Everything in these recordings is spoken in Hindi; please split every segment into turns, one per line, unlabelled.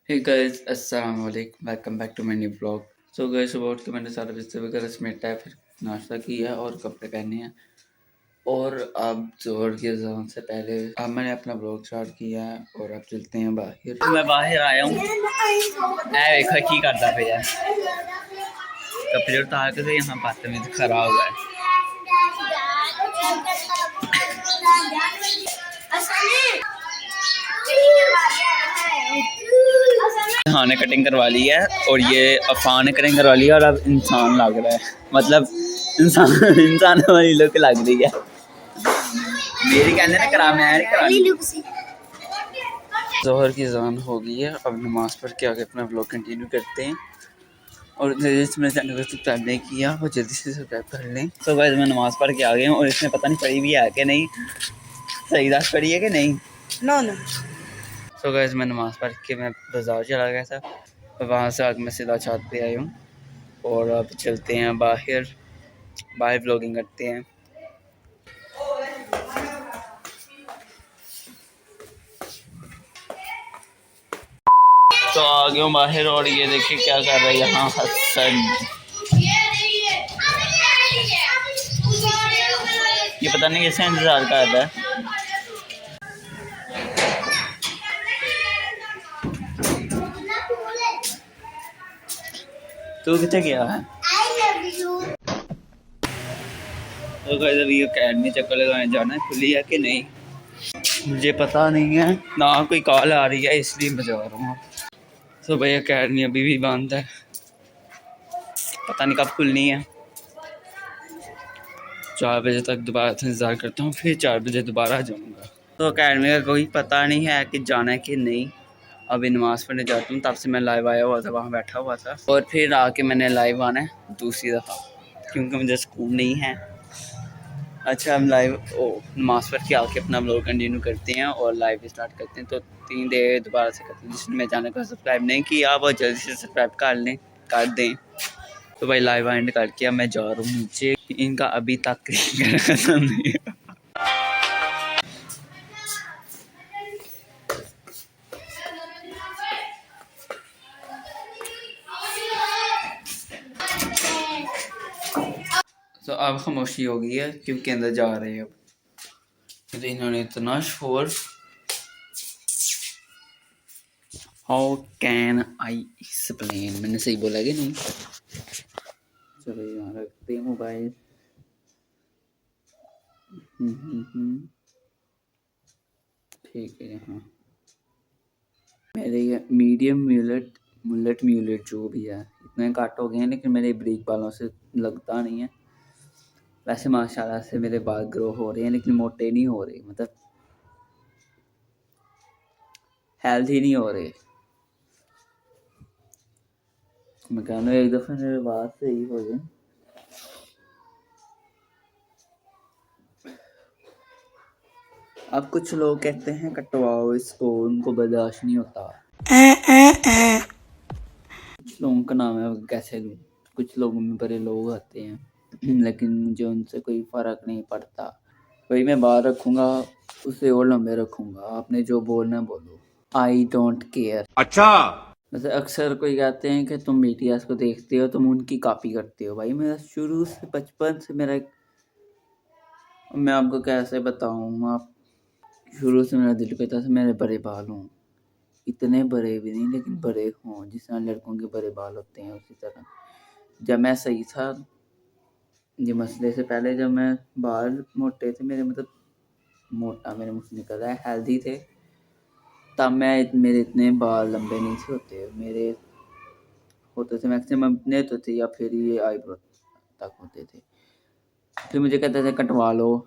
Hey guys, अस्सलाम वालेकुम, welcome back to my new blog. So guys सुबह तो मैंने सारा बिस्तर वगैरह समेटा है, फिर नाश्ता किया और कपड़े पहने हैं और अब जोहर की अज़ान से पहले अब मैंने अपना ब्लॉग स्टार्ट किया है और अब चलते हैं बाहर। मैं बाहर आया हूँ, मैं देखा की करता पे यार कपड़े उतार के तो यहाँ बदतमीज खराब हुआ है। हाँ ने कटिंग करवा ली है और ये अफान ने कटिंग करवा ली है और अब इंसान लग रहा है, मतलब इंसान इंसान वाली लुक लग रही है मेरी, कहते ना करा मैं नहीं। जोहर की अज़ान हो गई है, अब नमाज़ पढ़ के आगे अपना ब्लॉग कंटिन्यू करते हैं और जिसमें चैनल को सब्सक्राइब नहीं किया वो जल्दी से सब्सक्राइब कर लें। तो गाइस मैं नमाज़ पढ़ के आ गया हूँ और इसमें पता नहीं पढ़ी भी है कि नहीं, सही रात पढ़ी है कि नहीं। No no. सो गाइस मैं नमाज़ पढ़ के मैं बाज़ार चला गया था और वहाँ से आगे मैं सीधा छत पे आया हूँ और अब चलते हैं बाहर बाहर व्लॉगिंग करते हैं। तो आ गया हूँ बाहर और ये देखिए क्या कर रहा है यहाँ हसन, ये पता नहीं कैसे इंतज़ार कर रहा है। तू कितने गया है? तो गाइस अभी अकेडमी चक्कर लगाने जाना है, खुली है कि नहीं मुझे पता नहीं है, ना कोई कॉल आ रही है इसलिए मैं जा रहा हूँ। तो भाई अकेडमी अभी भी बंद है, पता नहीं कब खुलनी है। 4 बजे तक दोबारा से इंतज़ार करता हूँ, फिर 4 बजे दोबारा जाऊँगा। तो अकेडमी का कोई पता नहीं है कि जाना है कि नहीं। अभी नमाज़ पढ़ने जाता हूँ, तब से मैं लाइव आया हुआ था, वहाँ बैठा हुआ था और फिर आके मैंने लाइव आना है दूसरी दफ़ा क्योंकि मुझे स्कूल नहीं है। अच्छा हम लाइव नमाज़ पढ़ के आके अपना ब्लॉग कंटिन्यू करते हैं और लाइव स्टार्ट करते हैं। तो 3 देर दोबारा से करते हैं, जिसने मेरे चैनल को सब्सक्राइब नहीं किया वो जल्दी से सब्सक्राइब कर दें। तो भाई लाइव एंड करके अब मैं जा रहा हूँ नीचे, इनका अभी तक खत्म नहीं है। तो अब खामोशी हो गई है क्योंकि अंदर जा रहे हैं। अब तो इन्होंने इतना शोर, हाउ कैन आई एक्सप्लेन, मैंने सही बोला कि नहीं। चलो यहाँ रखते हैं मोबाइल। ठीक है। यहाँ मेरे ये मीडियम म्यूलेट जो भी है इतने कट हो गए हैं, लेकिन मेरे ब्रीक बालों से लगता नहीं है। वैसे माशाल्लाह से मेरे बाल ग्रो हो रहे हैं लेकिन मोटे नहीं हो रहे, मतलब हेल्थी नहीं हो रहे। मैं कहना एक दफ़ा मेरे बाल सही हो जाए। अब कुछ लोग कहते हैं कटवाओ इसको, उनको बर्दाश्त नहीं होता। कुछ लोगों का नाम है कैसे लूँ, कुछ लोगों में बड़े लोग आते हैं लेकिन मुझे उनसे कोई फ़र्क नहीं पड़ता। वही मैं बाल रखूँगा, उसे और लंबे रखूँगा, आपने जो बोलना बोलो, आई डोंट केयर। अच्छा वैसे अक्सर कोई कहते हैं कि तुम BTS को देखते हो, तुम उनकी कॉपी करते हो। भाई मेरा शुरू से बचपन से मेरा मैं आपको कैसे बताऊँ, आप शुरू से मेरा दिल करता था मेरे बड़े बाल हों, इतने बड़े भी नहीं लेकिन बड़े हों, जिस तरह लड़कों के बड़े बाल होते हैं उसी तरह। जब मैं सही था, ये मसले से पहले जब मैं बाल मोटे थे मेरे, मतलब मोटा मेरे मुँह से निकल रहा है, हेल्दी थे, तब मेरे इतने बाल लंबे नहीं थे होते। मेरे होते थे मैक्सिमम इतने तो थे या फिर ये आईब्रो तक होते थे। फिर मुझे कहते थे कटवा लो,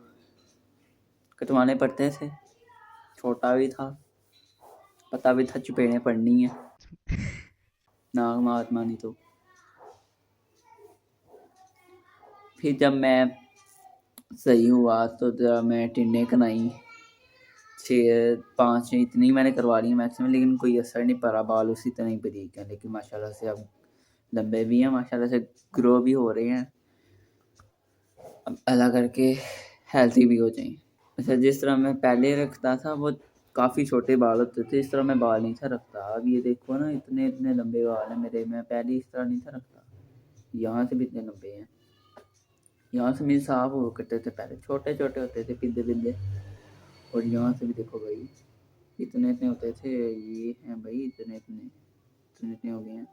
कटवाने पड़ते थे, छोटा भी था, पता भी था चुपेड़ें पड़नी है, नाक मात मानी। तो फिर जब मैं सही हुआ तो जब मैं टिन्ने कनाई 6-5 इतनी मैंने करवा ली मैक्सिमम, लेकिन कोई असर नहीं पड़ा, बाल उसी तरह ही बारीक हैं, लेकिन माशाल्लाह से अब लंबे भी हैं, माशाल्लाह से ग्रो भी हो रहे हैं, अब अल्लाह करके हेल्थी भी हो जाएं। अच्छा जिस तरह मैं पहले रखता था वो काफ़ी छोटे बाल होते थे, इस तरह मैं बाल नहीं था रखता। अब ये देखो ना, इतने इतने लंबे बाल हैं मेरे। मैं पहले इस तरह नहीं था रखता, यहाँ से भी इतने लंबे हैं। यहाँ से मेरे साफ हो करते थे पहले, छोटे छोटे होते थे, पिद्दे पिद्दे। और यहाँ से भी देखो भाई, इतने इतने होते थे। ये हैं भाई इतने इतने इतने इतने हो गए हैं।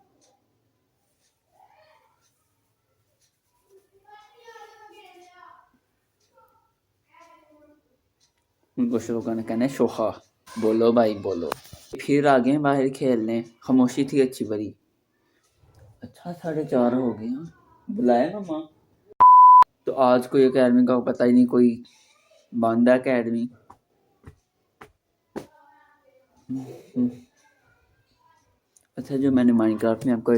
उनको लोगों ने कहना है शोहा। बोलो भाई बोलो। फिर आ गए बाहर खेलने, खामोशी थी अच्छी बड़ी। अच्छा 4:30 हो गए हैं, बुलाया मम्मा। तो आज कोई अकेडमी का पता ही नहीं, कोई बंद है अकेडमी। अच्छा, जो मैंने माइनक्राफ्ट में आपको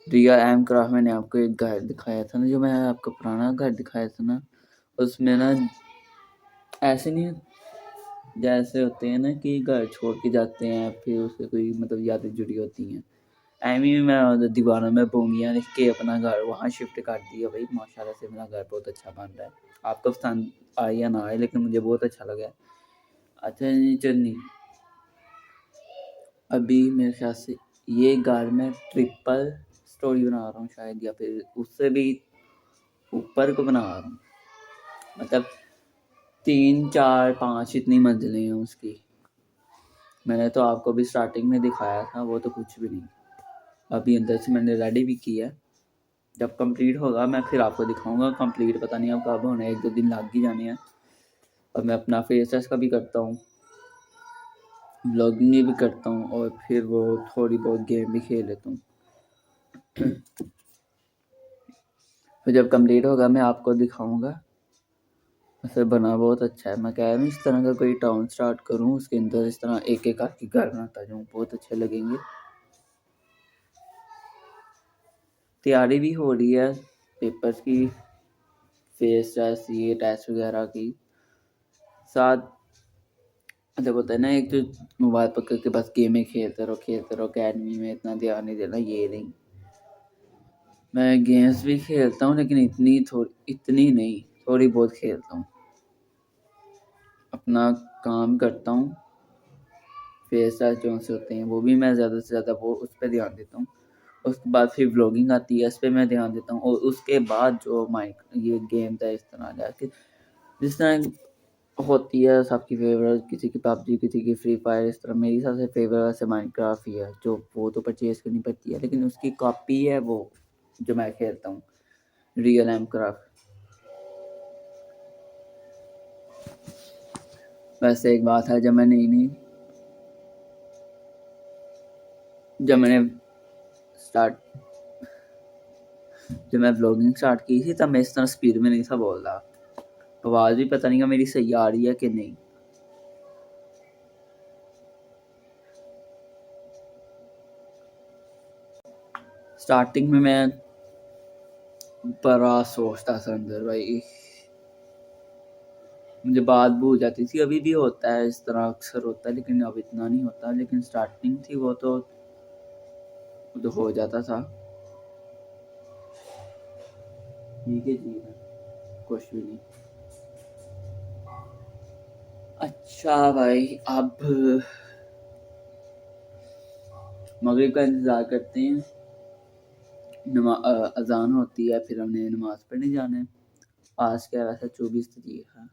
रियल एम क्राफ्ट मैंने आपको एक घर दिखाया था ना, जो मैं आपको पुराना घर दिखाया था ना, उसमें ना ऐसे नहीं जैसे होते हैं ना कि घर छोड़ के जाते हैं फिर उससे कोई मतलब यादें जुड़ी होती हैं। एम ही मैं दीवारों में बोंगियाँ लिख के अपना घर वहाँ शिफ्ट कर दिया भाई। माशाल्लाह से मेरा घर बहुत अच्छा बन रहा है। आपको पसंद आए या ना आए, लेकिन मुझे बहुत अच्छा लगा। अच्छा नहीं चलनी, अभी मेरे ख्याल से ये घर में ट्रिपल स्टोरी बना रहा हूँ शायद, या फिर उससे भी ऊपर को बना रहा हूँ। मतलब 3 4 5 इतनी मंजिलें हैं उसकी। मैंने तो आपको भी स्टार्टिंग में दिखाया था, वो तो कुछ भी नहीं। अभी अंदर से मैंने रेडी भी किया है। जब कंप्लीट होगा मैं फिर आपको दिखाऊंगा। कंप्लीट पता नहीं अब कब होना है, 1-2 दिन लग ही जाने हैं। और मैं अपना फेस टेस्ट का भी करता हूँ, ब्लॉगिंग भी करता हूँ, और फिर वो थोड़ी बहुत गेम भी खेल लेता हूँ। तो जब कंप्लीट होगा मैं आपको दिखाऊंगा। वैसे बना बहुत अच्छा है। मैं कह रहा हूँ इस तरह का कोई टाउन स्टार्ट करूँ, उसके अंदर इस तरह एक एक आके घर बनाता जाऊँ, बहुत अच्छे लगेंगे। तैयारी भी हो रही है पेपर्स की, फेस टेस्ट, ये टेस्ट वगैरह की। साथ जब होता है ना, एक तो मोबाइल पकड़ के बस गेमें खेलते रहो, अकेडमी में इतना ध्यान नहीं देना, ये नहीं। मैं गेम्स भी खेलता हूँ, लेकिन इतनी नहीं, थोड़ी बहुत खेलता हूँ। अपना काम करता हूँ, फेस टेस्ट जो से होते हैं वो भी मैं ज़्यादा से ज़्यादा वो उस पर ध्यान देता हूँ। उसके बाद फिर व्लॉगिंग आती है, इस पर मैं ध्यान देता हूँ। और उसके बाद जो माइक ये गेम था, इस तरह जाके जिस तरह होती है सबकी फेवरेट, किसी की पबजी, किसी की फ्री फायर, इस तरह मेरी सबसे फेवरेट वैसे माइनक्राफ्ट ही है। जो वो तो परचेज़ करनी पड़ती है, लेकिन उसकी कॉपी है वो जो मैं खेलता हूँ, रियल एम क्राफ्ट। वैसे एक बात है, जब मैं ब्लॉगिंग स्टार्ट की थी, तब मैं इस तरह स्पीड में नहीं था बोल रहा। आवाज़ भी पता नहीं मेरी सही आ रही है कि नहीं। स्टार्टिंग में मैं बड़ा सोचता था अंदर भाई, मुझे बात भूल जाती थी। अभी भी होता है इस तरह, अक्सर होता है, लेकिन अब इतना नहीं होता। लेकिन स्टार्टिंग थी वो तो हो जाता था। ठीक है जी, कुछ भी नहीं। अच्छा भाई, अब मगरिब का इंतज़ार करते हैं। अजान होती है, फिर हमने नमाज पढ़ने जाना है। आज क्या वैसा 24 तारीख है।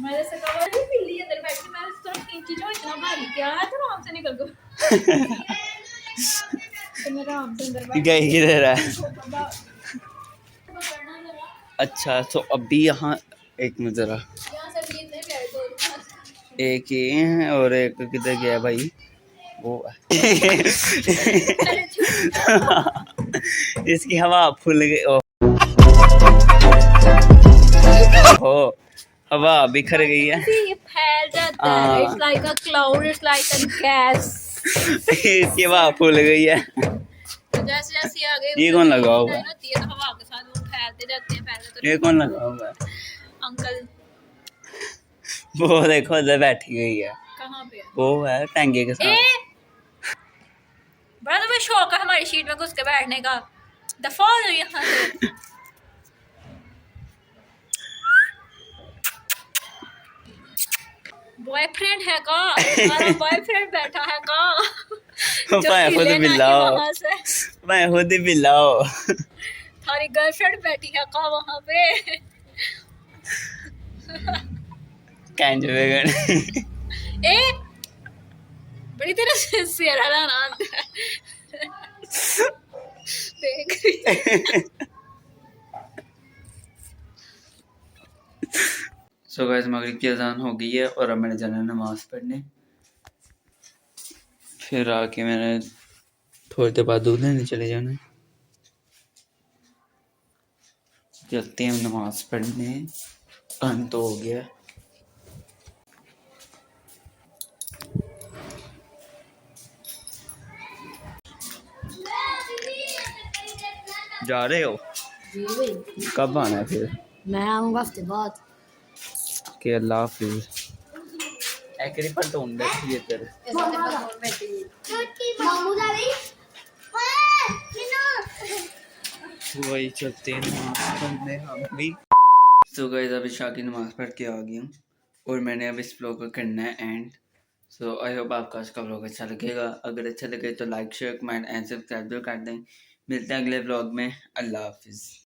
मेरे से कवर नहीं मिली है, अंदर बैठ के मैं तो इंची जो इतना भारी क्या है, तो आराम से निकल गो। तो मेरा आराम से अंदर बैठ गई किधर है। अच्छा, तो अभी यहाँ एक मिनट जरा, एक ये है और एक किधर गया भाई वो। इसकी हवा फूल गई। हो हवा बिखर गई है, ये फैल जाता है। It's like a cloud, it's like a gas. इसकी हवा फूल गई है। जैसे जैसे आगे ये कौन लगा हुआ है? तो हवा के साथ वो फैलते जाते हैं, फैलते। ये कौन लगा हुआ है? अंकल। वो देखो उधर बैठी गई है। कहाँ पे? वो है टैंगे के साथ।
बड़ा तुम्हें शौक है हमारी शीट में घुस के बैठने का। दफा हो जाओ यहाँ से। बॉयफ्रेंड है का? तुम्हारा बॉयफ्रेंड बैठा है का? जो
मैं खुद
हिले नहीं
बिल्लाओ,
वहां से।
मैं खुद बिल्लाओ।
थारी गर्लफ्रेंड बैठी है का वहां पे?
कैंज वेगन।
ए बड़ी तेरे से सेरा लाना देख रही।
सो गाइस मगरिब की अजान हो गई है और अब मैंने जाना है नमाज पढ़ने। फिर आके मैंने थोड़ी देर बाद दूध लेने चले जाना है। चलते हैं नमाज पढ़ने। अंत हो गया। जा रहे हो?
जी भाई
कब आना है फिर?
मैं आऊंगा हफ्ते बाद।
के अल्लाह हाफिज। एकरी पर तो उंडे थी तेरे। वही चलते हैं नमाज पढ़ने हम भी। सो गाइस अभी इशा की नमाज पढ़ के आ गया हूँ और मैंने अब इस ब्लॉग को करना है एंड। सो आई होप आपको आज का ब्लॉग अच्छा लगेगा। अगर अच्छा लगे तो like share comment and subscribe कर दें। मिलते हैं अगले ब्लॉग में। अल्लाह हाफिज़।